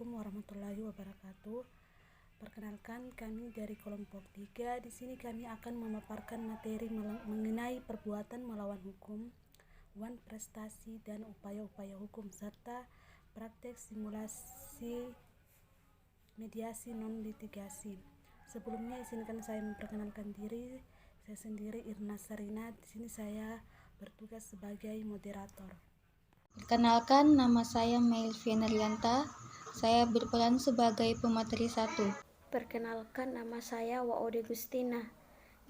Assalamualaikum warahmatullahi wabarakatuh. Perkenalkan, kami dari kelompok 3. Di sini kami akan memaparkan materi mengenai perbuatan melawan hukum, wan prestasi dan upaya-upaya hukum serta praktek simulasi mediasi non litigasi. Sebelumnya izinkan saya memperkenalkan diri. Saya sendiri Irna Sarina. Di sini saya bertugas sebagai moderator. Perkenalkan, nama saya Melvina Rianta. Saya berperan sebagai pemateri 1. Perkenalkan, nama saya Waode Gustina,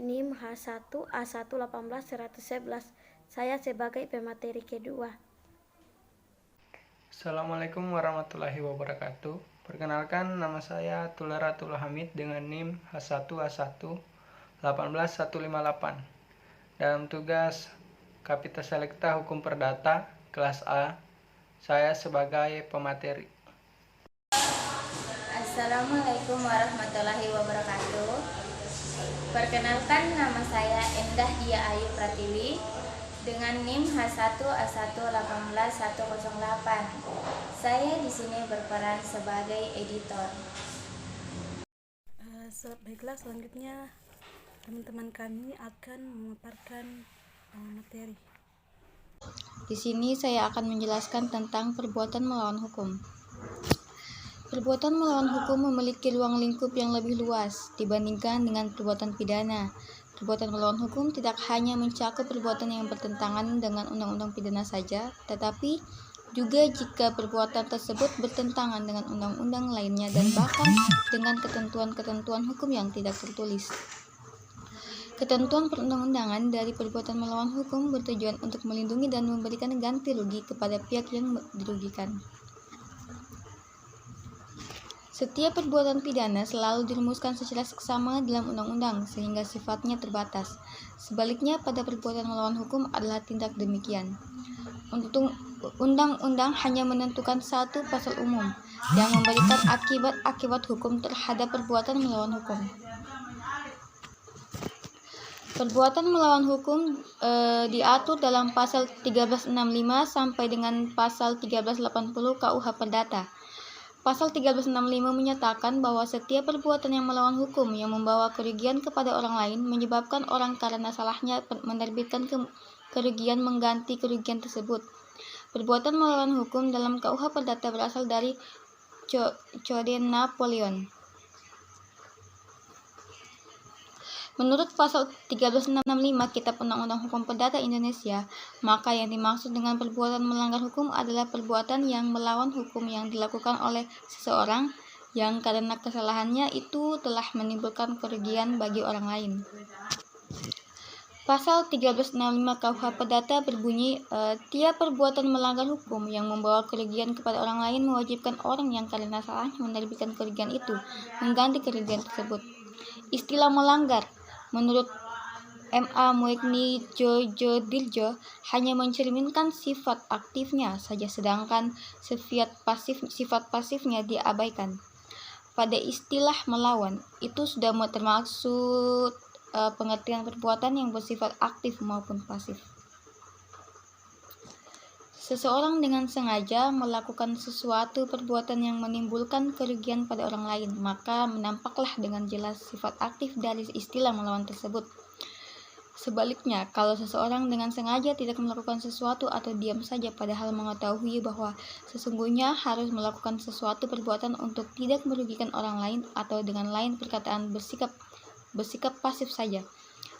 NIM H1A11811. Saya sebagai pemateri kedua. Assalamualaikum warahmatullahi wabarakatuh. Perkenalkan, nama saya Tularatul Hamid dengan NIM H1A1181158. Dalam tugas Kapita Selekta Hukum Perdata kelas A, saya sebagai pemateri. Assalamualaikum warahmatullahi wabarakatuh. Perkenalkan, nama saya Endah Dia Ayu Pratiwi dengan NIM H1A1181108. Saya di sini berperan sebagai editor. Baiklah, selanjutnya teman-teman kami akan memaparkan materi. Di sini saya akan menjelaskan tentang perbuatan melawan hukum. Perbuatan melawan hukum memiliki ruang lingkup yang lebih luas dibandingkan dengan perbuatan pidana. Perbuatan melawan hukum tidak hanya mencakup perbuatan yang bertentangan dengan undang-undang pidana saja, tetapi juga jika perbuatan tersebut bertentangan dengan undang-undang lainnya dan bahkan dengan ketentuan-ketentuan hukum yang tidak tertulis. Ketentuan perundang-undangan dari perbuatan melawan hukum bertujuan untuk melindungi dan memberikan ganti rugi kepada pihak yang dirugikan. Setiap perbuatan pidana selalu dirumuskan secara seksama dalam undang-undang sehingga sifatnya terbatas. Sebaliknya, pada perbuatan melawan hukum adalah tindak demikian. Undang-undang hanya menentukan satu pasal umum yang memberikan akibat-akibat hukum terhadap perbuatan melawan hukum. Perbuatan melawan hukum diatur dalam pasal 1365 sampai dengan pasal 1380 KUH Perdata. Pasal 1365 menyatakan bahwa setiap perbuatan yang melawan hukum yang membawa kerugian kepada orang lain menyebabkan orang karena salahnya menerbitkan kerugian mengganti kerugian tersebut. Perbuatan melawan hukum dalam KUH Perdata berasal dari Code Napoleon. Menurut pasal 1365 Kitab Undang-Undang Hukum Perdata Indonesia, maka yang dimaksud dengan perbuatan melanggar hukum adalah perbuatan yang melawan hukum yang dilakukan oleh seseorang yang karena kesalahannya itu telah menimbulkan kerugian bagi orang lain. Pasal 1365 KUH Perdata berbunyi, tiap perbuatan melanggar hukum yang membawa kerugian kepada orang lain mewajibkan orang yang karena salahnya menerbitkan kerugian itu mengganti kerugian tersebut. Istilah melanggar menurut M.A. Muegni Jojodirjo hanya mencerminkan sifat aktifnya saja, sedangkan sifat pasifnya diabaikan. Pada istilah melawan, itu sudah termaksud pengertian perbuatan yang bersifat aktif maupun pasif. Seseorang dengan sengaja melakukan sesuatu perbuatan yang menimbulkan kerugian pada orang lain, maka menampaklah dengan jelas sifat aktif dari istilah melawan tersebut. Sebaliknya, kalau seseorang dengan sengaja tidak melakukan sesuatu atau diam saja padahal mengetahui bahwa sesungguhnya harus melakukan sesuatu perbuatan untuk tidak merugikan orang lain atau dengan lain perkataan bersikap pasif saja,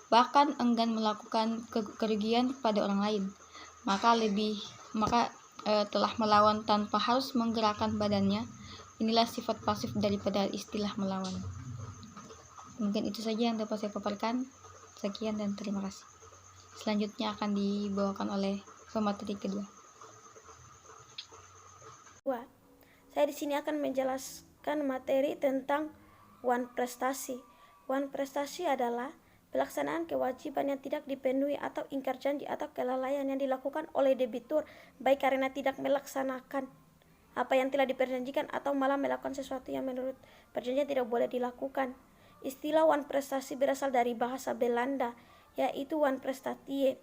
bahkan enggan melakukan kerugian pada orang lain, maka telah melawan tanpa harus menggerakkan badannya. Inilah sifat pasif daripada istilah melawan. Mungkin itu saja yang dapat saya paparkan. Sekian dan terima kasih. Selanjutnya akan dibawakan oleh pemateri kedua. Saya di sini akan menjelaskan materi tentang wan prestasi. Wan prestasi adalah pelaksanaan kewajiban yang tidak dipenuhi atau ingkar janji atau kelalaian yang dilakukan oleh debitur, baik karena tidak melaksanakan apa yang telah diperjanjikan atau malah melakukan sesuatu yang menurut perjanjian tidak boleh dilakukan. Istilah wan prestasi berasal dari bahasa Belanda, yaitu wan prestatie,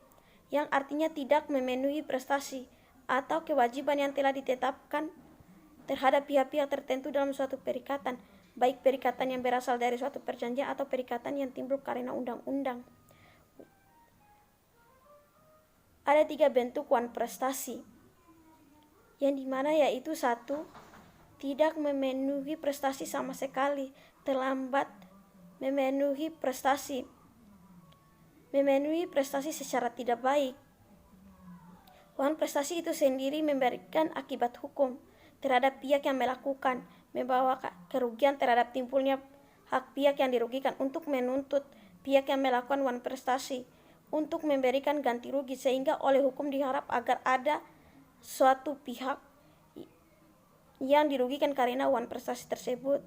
yang artinya tidak memenuhi prestasi atau kewajiban yang telah ditetapkan terhadap pihak-pihak tertentu dalam suatu perikatan, baik perikatan yang berasal dari suatu perjanjian atau perikatan yang timbul karena undang-undang. Ada 3 bentuk wan prestasi, yang dimana yaitu 1. Tidak memenuhi prestasi sama sekali, terlambat memenuhi prestasi secara tidak baik. Wan prestasi itu sendiri memberikan akibat hukum terhadap pihak yang melakukan, membawa kerugian terhadap timbulnya hak pihak yang dirugikan, untuk menuntut pihak yang melakukan wan prestasi untuk memberikan ganti rugi, sehingga oleh hukum diharap agar ada suatu pihak yang dirugikan karena wan prestasi tersebut.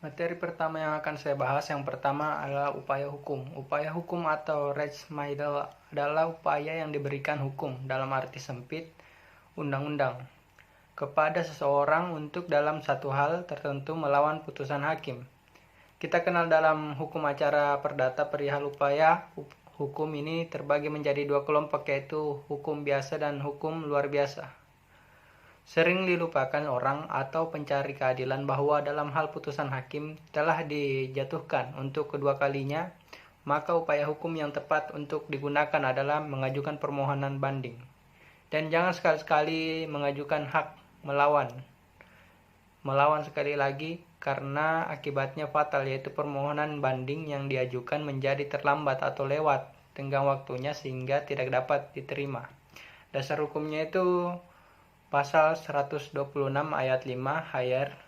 Materi pertama yang akan saya bahas, yang pertama adalah upaya hukum. Upaya hukum atau Rechtsmittel adalah upaya yang diberikan hukum dalam arti sempit undang-undang kepada seseorang untuk dalam satu hal tertentu melawan putusan hakim. Kita kenal dalam hukum acara perdata perihal upaya hukum ini terbagi menjadi 2 kelompok, yaitu hukum biasa dan hukum luar biasa. Sering dilupakan orang atau pencari keadilan bahwa dalam hal putusan hakim telah dijatuhkan untuk kedua kalinya, maka upaya hukum yang tepat untuk digunakan adalah mengajukan permohonan banding. Dan jangan sekali-sekali mengajukan hak melawan. Melawan sekali lagi, karena akibatnya fatal, yaitu permohonan banding yang diajukan menjadi terlambat atau lewat tenggang waktunya sehingga tidak dapat diterima. Dasar hukumnya itu Pasal 126 ayat 5 Hayer,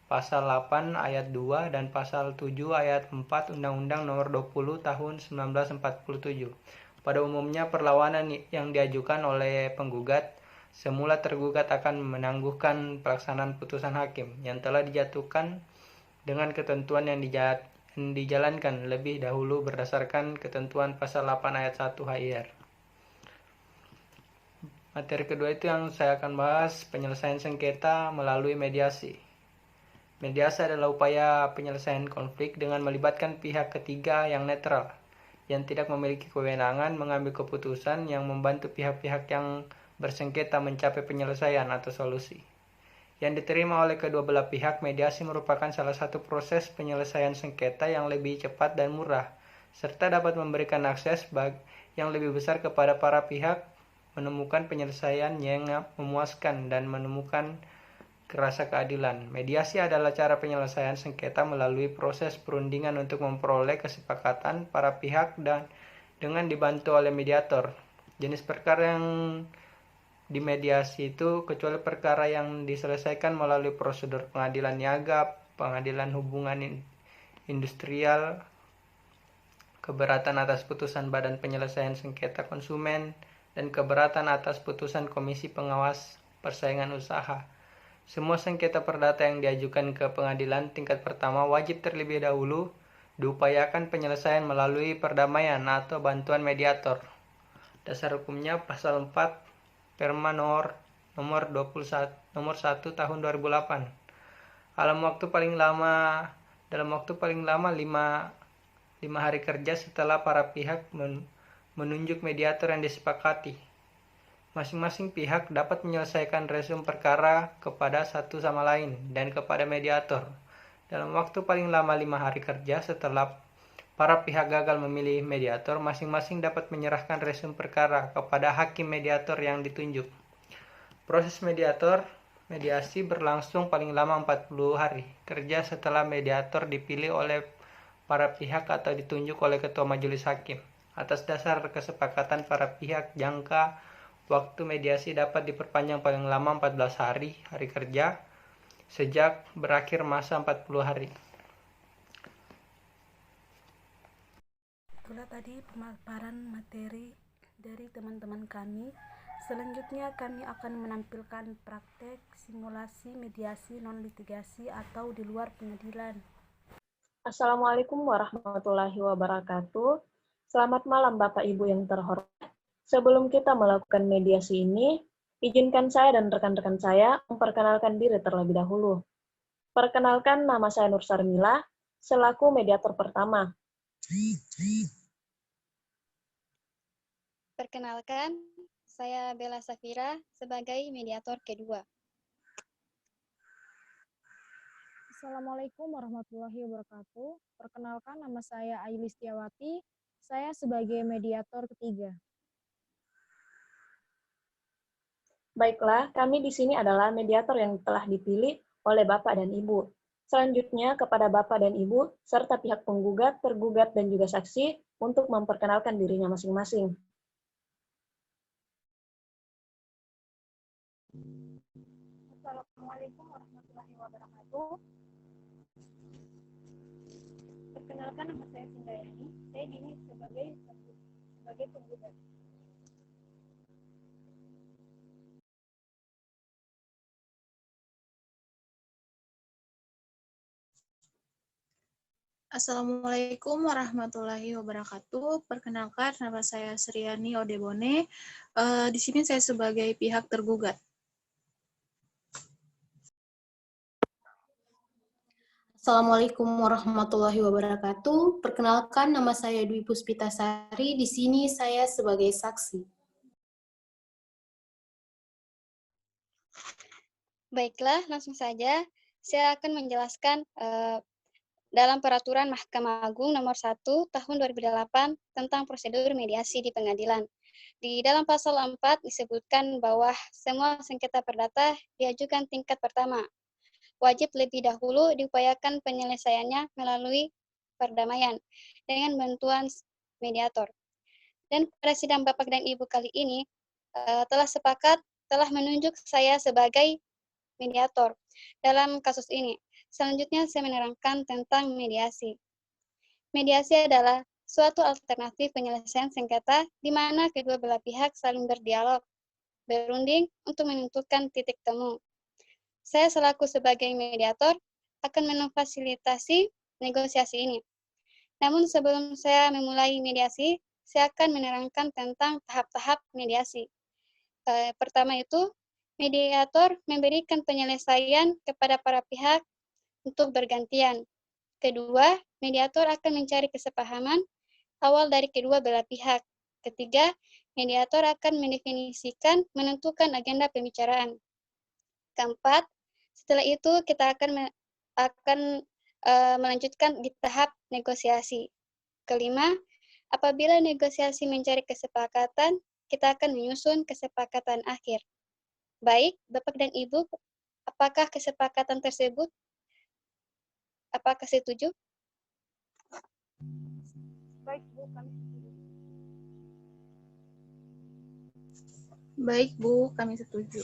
Pasal 8 ayat 2, dan Pasal 7 ayat 4 Undang-Undang Nomor 20 Tahun 1947. Pada umumnya perlawanan yang diajukan oleh penggugat, semula tergugat akan menangguhkan pelaksanaan putusan hakim yang telah dijatuhkan dengan ketentuan yang dijalankan lebih dahulu berdasarkan ketentuan Pasal 8 ayat 1 Hayer. Materi kedua itu yang saya akan bahas, penyelesaian sengketa melalui mediasi. Mediasi adalah upaya penyelesaian konflik dengan melibatkan pihak ketiga yang netral, yang tidak memiliki kewenangan mengambil keputusan, yang membantu pihak-pihak yang bersengketa mencapai penyelesaian atau solusi. Yang diterima oleh kedua belah pihak, mediasi merupakan salah satu proses penyelesaian sengketa yang lebih cepat dan murah, serta dapat memberikan akses yang lebih besar kepada para pihak menemukan penyelesaian yang memuaskan dan menemukan rasa keadilan. Mediasi adalah cara penyelesaian sengketa melalui proses perundingan untuk memperoleh kesepakatan para pihak dan dengan dibantu oleh mediator. Jenis perkara yang dimediasi itu kecuali perkara yang diselesaikan melalui prosedur pengadilan niaga, pengadilan hubungan industrial, keberatan atas putusan Badan Penyelesaian Sengketa Konsumen, dan keberatan atas putusan Komisi Pengawas Persaingan Usaha. Semua sengketa perdata yang diajukan ke pengadilan tingkat pertama wajib terlebih dahulu diupayakan penyelesaian melalui perdamaian atau bantuan mediator. Dasar hukumnya Pasal 4 Perma nomor 1 tahun 2008. Dalam waktu paling lama 5 hari kerja setelah para pihak menunjuk mediator yang disepakati. Masing-masing pihak dapat menyelesaikan resum perkara kepada satu sama lain dan kepada mediator. Dalam waktu paling lama 5 hari kerja setelah para pihak gagal memilih mediator, masing-masing dapat menyerahkan resum perkara kepada hakim mediator yang ditunjuk. Proses mediasi berlangsung paling lama 40 hari kerja setelah mediator dipilih oleh para pihak atau ditunjuk oleh ketua majelis hakim. Atas dasar kesepakatan para pihak, jangka waktu mediasi dapat diperpanjang paling lama 14 hari kerja sejak berakhir masa 40 hari. Itulah tadi pemaparan materi dari teman-teman kami. Selanjutnya kami akan menampilkan praktek simulasi mediasi non-litigasi atau di luar pengadilan. Assalamualaikum warahmatullahi wabarakatuh. Selamat malam Bapak Ibu yang terhormat. Sebelum kita melakukan mediasi ini, izinkan saya dan rekan-rekan saya memperkenalkan diri terlebih dahulu. Perkenalkan, nama saya Nur Sarmila, selaku mediator pertama. Perkenalkan, saya Bella Safira sebagai mediator kedua. Assalamualaikum warahmatullahi wabarakatuh. Perkenalkan, nama saya Ayuli Setiawati. Saya sebagai mediator ketiga. Baiklah, kami di sini adalah mediator yang telah dipilih oleh Bapak dan Ibu. Selanjutnya kepada Bapak dan Ibu, serta pihak penggugat, tergugat, dan juga saksi untuk memperkenalkan dirinya masing-masing. Assalamualaikum warahmatullahi wabarakatuh. Perkenalkan, nama saya Sindayani. Saya ini sebagai penggugat. Assalamualaikum warahmatullahi wabarakatuh. Perkenalkan, nama saya Sriani Odebone. Di sini saya sebagai pihak tergugat. Assalamualaikum warahmatullahi wabarakatuh. Perkenalkan, nama saya Dwi Puspitasari. Di sini saya sebagai saksi. Baiklah, langsung saja saya akan menjelaskan dalam Peraturan Mahkamah Agung Nomor 1 Tahun 2008 tentang prosedur mediasi di pengadilan. Di dalam pasal 4 disebutkan bahwa semua sengketa perdata diajukan tingkat pertama. Wajib lebih dahulu diupayakan penyelesaiannya melalui perdamaian dengan bantuan mediator. Dan pada sidang Bapak dan Ibu kali ini telah menunjuk saya sebagai mediator dalam kasus ini. Selanjutnya saya menerangkan tentang mediasi. Mediasi adalah suatu alternatif penyelesaian sengketa di mana kedua belah pihak saling berdialog, berunding untuk menentukan titik temu. Saya selaku sebagai mediator akan memfasilitasi negosiasi ini. Namun sebelum saya memulai mediasi, saya akan menerangkan tentang tahap-tahap mediasi. Pertama itu, mediator memberikan penyelesaian kepada para pihak untuk bergantian. Kedua, mediator akan mencari kesepahaman awal dari kedua belah pihak. Ketiga, mediator akan mendefinisikan, menentukan agenda pembicaraan. Keempat, setelah itu kita akan melanjutkan di tahap negosiasi. Kelima, apabila negosiasi mencari kesepakatan, kita akan menyusun kesepakatan akhir. Baik, Bapak dan Ibu, apakah kesepakatan tersebut? Apakah setuju? Baik, Bu, kami setuju. Baik, Bu, kami setuju.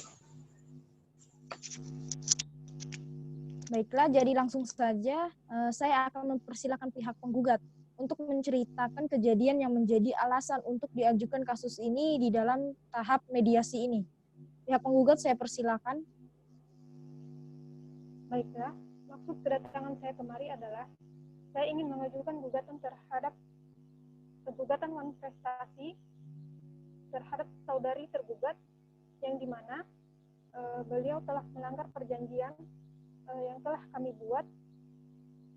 Baiklah, jadi langsung saja saya akan mempersilakan pihak penggugat untuk menceritakan kejadian yang menjadi alasan untuk diajukan kasus ini di dalam tahap mediasi ini. Pihak penggugat saya persilakan. Baiklah, maksud kedatangan saya kemari adalah saya ingin mengajukan gugatan terhadap gugatan wan prestasi terhadap saudari tergugat yang dimana beliau telah melanggar perjanjian yang telah kami buat.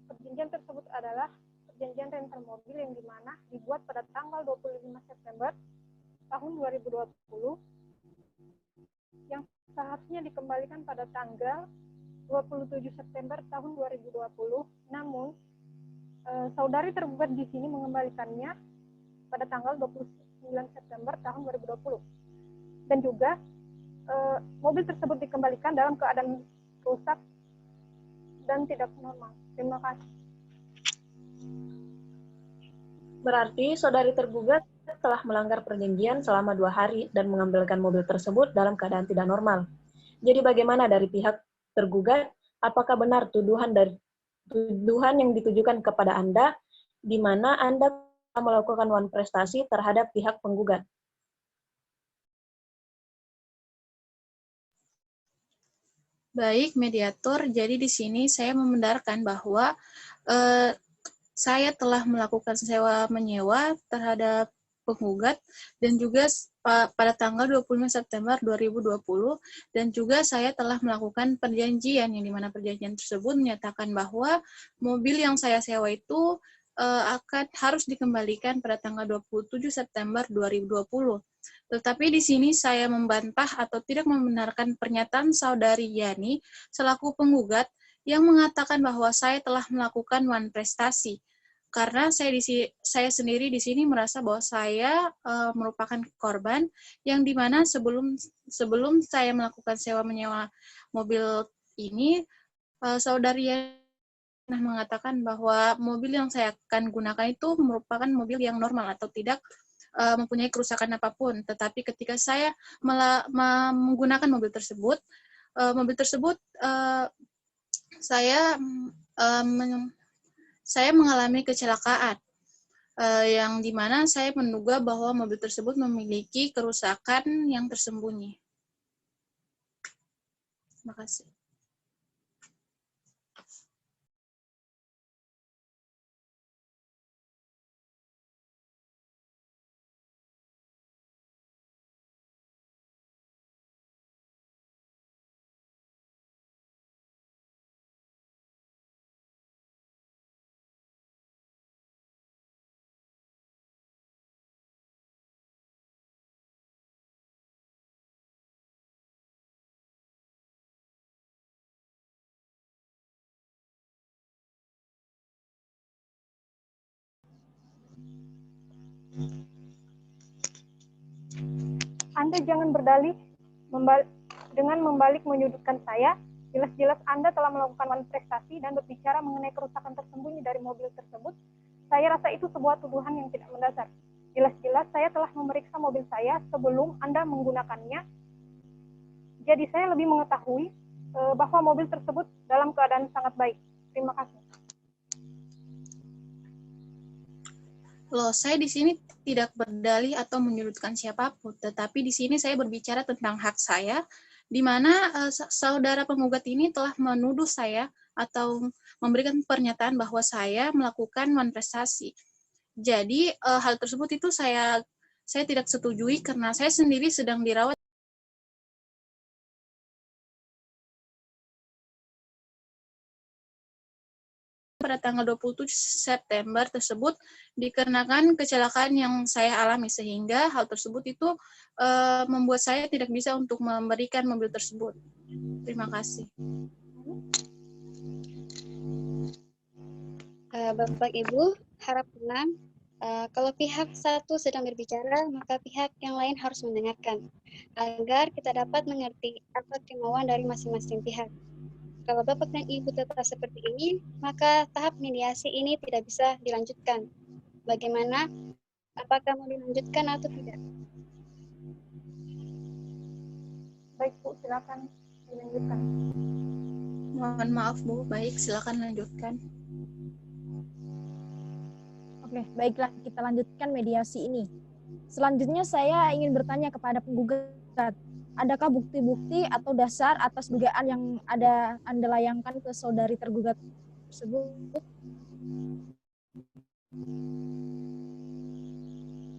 Perjanjian tersebut adalah perjanjian rental mobil yang dimana dibuat pada tanggal 25 September tahun 2020 yang seharusnya dikembalikan pada tanggal 27 September tahun 2020. Namun saudari tergugat di sini mengembalikannya pada tanggal 29 September tahun 2020. Dan juga mobil tersebut dikembalikan dalam keadaan rusak dan tidak normal. Terima kasih. Berarti saudari tergugat telah melanggar perjanjian selama 2 hari dan mengambilkan mobil tersebut dalam keadaan tidak normal. Jadi bagaimana dari pihak tergugat? Apakah benar tuduhan yang ditujukan kepada Anda, di mana Anda melakukan wan prestasi terhadap pihak penggugat? Baik, mediator. Jadi di sini saya membenarkan bahwa saya telah melakukan sewa-menyewa terhadap penggugat dan juga pada tanggal 25 September 2020 dan juga saya telah melakukan perjanjian yang dimana perjanjian tersebut menyatakan bahwa mobil yang saya sewa itu akan harus dikembalikan pada tanggal 27 September 2020. Tetapi di sini saya membantah atau tidak membenarkan pernyataan Saudari Yani selaku penggugat yang mengatakan bahwa saya telah melakukan wan prestasi. Karena saya sendiri di sini merasa bahwa saya merupakan korban yang dimana sebelum saya melakukan sewa menyewa mobil ini, Saudari Yani pernah mengatakan bahwa mobil yang saya akan gunakan itu merupakan mobil yang normal atau tidak mempunyai kerusakan apapun. Tetapi ketika saya menggunakan mobil tersebut saya mengalami kecelakaan yang dimana saya menduga bahwa mobil tersebut memiliki kerusakan yang tersembunyi. Terima kasih. Anda jangan berdalih dengan membalik menyudutkan saya. Jelas-jelas Anda telah melakukan wan prestasi dan berbicara mengenai kerusakan tersembunyi dari mobil tersebut. Saya rasa itu sebuah tuduhan yang tidak mendasar. Jelas-jelas saya telah memeriksa mobil saya sebelum Anda menggunakannya. Jadi saya lebih mengetahui bahwa mobil tersebut dalam keadaan sangat baik. Terima kasih. Loh, saya di sini tidak berdalih atau menyudutkan siapapun, tetapi di sini saya berbicara tentang hak saya, di mana saudara penggugat ini telah menuduh saya atau memberikan pernyataan bahwa saya melakukan wan prestasi. Jadi hal tersebut itu saya tidak setujui karena saya sendiri sedang dirawat pada tanggal 27 September tersebut dikarenakan kecelakaan yang saya alami, sehingga hal tersebut itu membuat saya tidak bisa untuk memberikan mobil tersebut. Terima kasih. Bapak Ibu, harap tenang. Kalau pihak satu sedang berbicara, maka pihak yang lain harus mendengarkan, agar kita dapat mengerti apa kemauan dari masing-masing pihak. Kalau Bapak dan Ibu tetap seperti ini, maka tahap mediasi ini tidak bisa dilanjutkan. Bagaimana? Apakah mau dilanjutkan atau tidak? Baik Bu, silakan dilanjutkan. Mohon maaf Bu, baik silakan lanjutkan. Oke, baiklah kita lanjutkan mediasi ini. Selanjutnya saya ingin bertanya kepada penggugat. Adakah bukti-bukti atau dasar atas dugaan yang ada Anda layangkan ke saudari tergugat tersebut?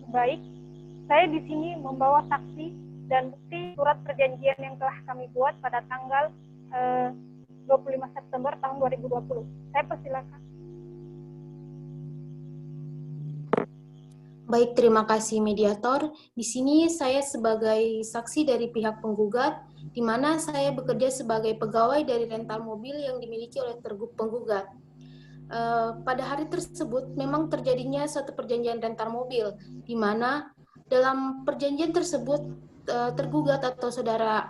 Baik, saya di sini membawa saksi dan bukti surat perjanjian yang telah kami buat pada tanggal 25 September tahun 2020. Saya persilakan. Baik, terima kasih mediator. Di sini saya sebagai saksi dari pihak penggugat, di mana saya bekerja sebagai pegawai dari rental mobil yang dimiliki oleh penggugat. Pada hari tersebut memang terjadinya suatu perjanjian rental mobil, di mana dalam perjanjian tersebut tergugat atau saudara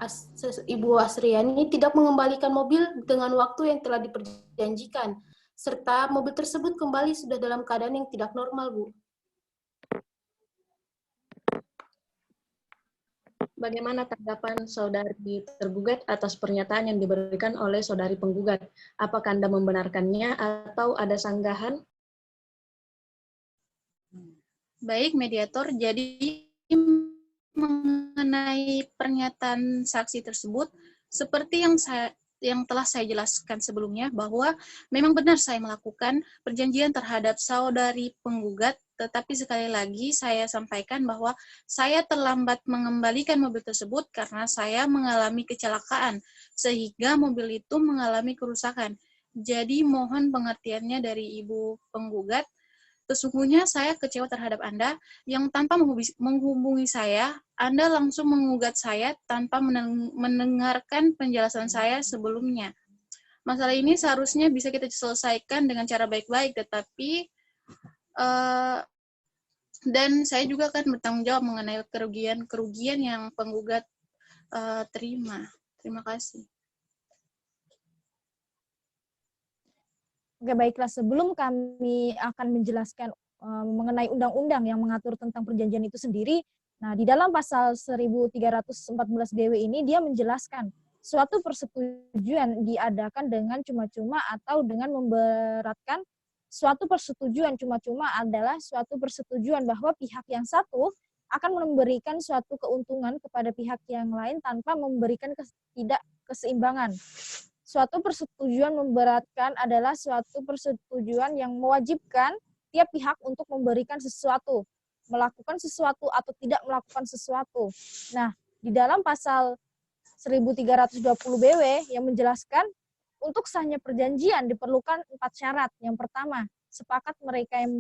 Ibu Asriani tidak mengembalikan mobil dengan waktu yang telah diperjanjikan, serta mobil tersebut kembali sudah dalam keadaan yang tidak normal, Bu. Bagaimana tanggapan saudari tergugat atas pernyataan yang diberikan oleh saudari penggugat? Apakah Anda membenarkannya atau ada sanggahan? Baik, mediator. Jadi mengenai pernyataan saksi tersebut, seperti yang telah saya jelaskan sebelumnya, bahwa memang benar saya melakukan perjanjian terhadap saudari penggugat, tetapi sekali lagi saya sampaikan bahwa saya terlambat mengembalikan mobil tersebut karena saya mengalami kecelakaan, sehingga mobil itu mengalami kerusakan. Jadi mohon pengertiannya dari Ibu penggugat, Sesungguhnya saya kecewa terhadap Anda yang tanpa menghubungi saya, Anda langsung mengugat saya tanpa mendengarkan penjelasan saya sebelumnya. Masalah ini seharusnya bisa kita selesaikan dengan cara baik-baik, tetapi dan saya juga akan bertanggung jawab mengenai kerugian yang penggugat terima. Terima kasih. Oke, baiklah. Sebelum kami akan menjelaskan mengenai undang-undang yang mengatur tentang perjanjian itu sendiri, nah di dalam pasal 1314 BW ini dia menjelaskan suatu persetujuan diadakan dengan cuma-cuma atau dengan memberatkan. Suatu persetujuan cuma-cuma adalah suatu persetujuan bahwa pihak yang satu akan memberikan suatu keuntungan kepada pihak yang lain tanpa memberikan tidak keseimbangan. Suatu persetujuan memberatkan adalah suatu persetujuan yang mewajibkan tiap pihak untuk memberikan sesuatu, melakukan sesuatu atau tidak melakukan sesuatu. Nah, di dalam pasal 1320 BW yang menjelaskan untuk sahnya perjanjian diperlukan 4 syarat. Yang pertama, sepakat mereka yang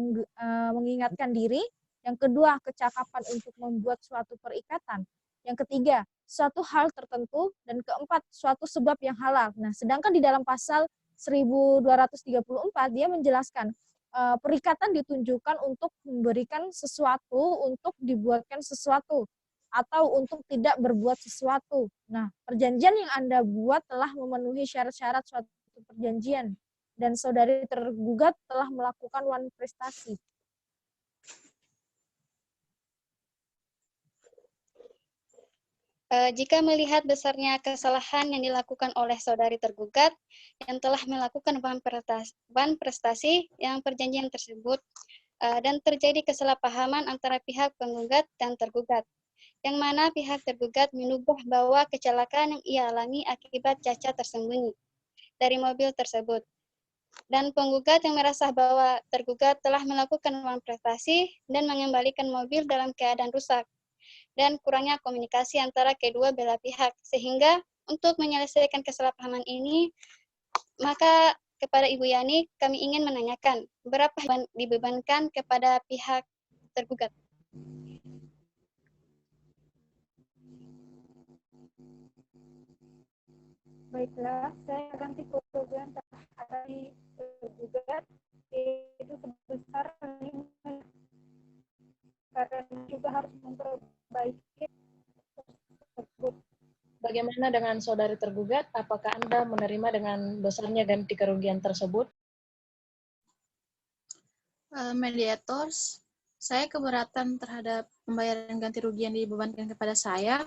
mengingatkan diri. Yang kedua, kecakapan untuk membuat suatu perikatan. Yang ketiga, suatu hal tertentu. Dan keempat, suatu sebab yang halal. Nah, sedangkan di dalam pasal 1234 dia menjelaskan perikatan ditunjukkan untuk memberikan sesuatu, untuk dibuatkan sesuatu, atau untuk tidak berbuat sesuatu. Nah, perjanjian yang Anda buat telah memenuhi syarat-syarat suatu perjanjian, dan saudari tergugat telah melakukan wan prestasi. Jika melihat besarnya kesalahan yang dilakukan oleh saudari tergugat yang telah melakukan wan prestasi yang perjanjian tersebut, dan terjadi kesalahpahaman antara pihak penggugat dan tergugat, yang mana pihak tergugat menduga bahwa kecelakaan yang ia alami akibat cacat tersembunyi dari mobil tersebut, dan penggugat yang merasa bahwa tergugat telah melakukan wan prestasi dan mengembalikan mobil dalam keadaan rusak, dan kurangnya komunikasi antara kedua belah pihak, sehingga untuk menyelesaikan kesalahpahaman ini, maka kepada Ibu Yani kami ingin menanyakan berapa dibebankan kepada pihak tergugat. Baiklah, saya ganti kerugian terhadap tergugat itu sebesar 5 karena juga harus memperbaiki tersebut. Bagaimana dengan saudari tergugat? Apakah Anda menerima dengan besarnya ganti kerugian tersebut? Mediator, saya keberatan terhadap pembayaran ganti rugi yang dibebankan kepada saya,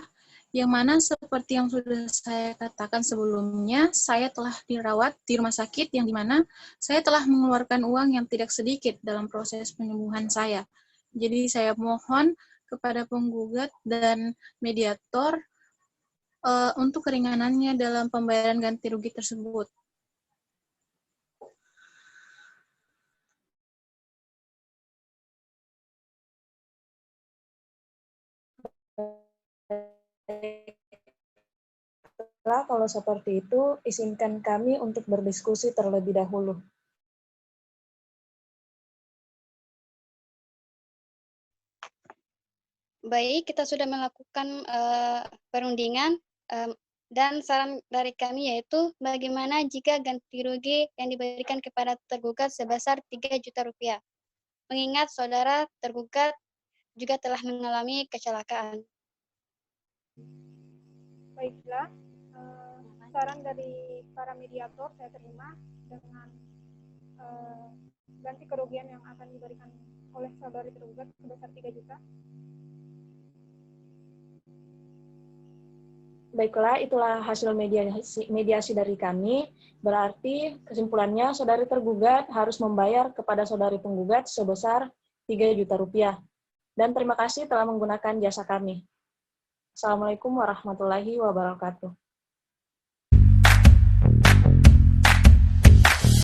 yang mana seperti yang sudah saya katakan sebelumnya, saya telah dirawat di rumah sakit yang dimana saya telah mengeluarkan uang yang tidak sedikit dalam proses penyembuhan saya. Jadi saya mohon kepada penggugat dan mediator untuk keringanannya dalam pembayaran ganti rugi tersebut. Kalau seperti itu, izinkan kami untuk berdiskusi terlebih dahulu. Baik, kita sudah melakukan perundingan dan saran dari kami yaitu bagaimana jika ganti rugi yang diberikan kepada tergugat sebesar 3 juta rupiah. Mengingat saudara tergugat juga telah mengalami kecelakaan. Baiklah, saran dari para mediator saya terima dengan ganti kerugian yang akan diberikan oleh saudari tergugat sebesar 3 juta. Baiklah, itulah hasil mediasi dari kami. Berarti kesimpulannya saudari tergugat harus membayar kepada saudari penggugat sebesar 3 juta rupiah. Dan terima kasih telah menggunakan jasa kami. Assalamualaikum warahmatullahi wabarakatuh.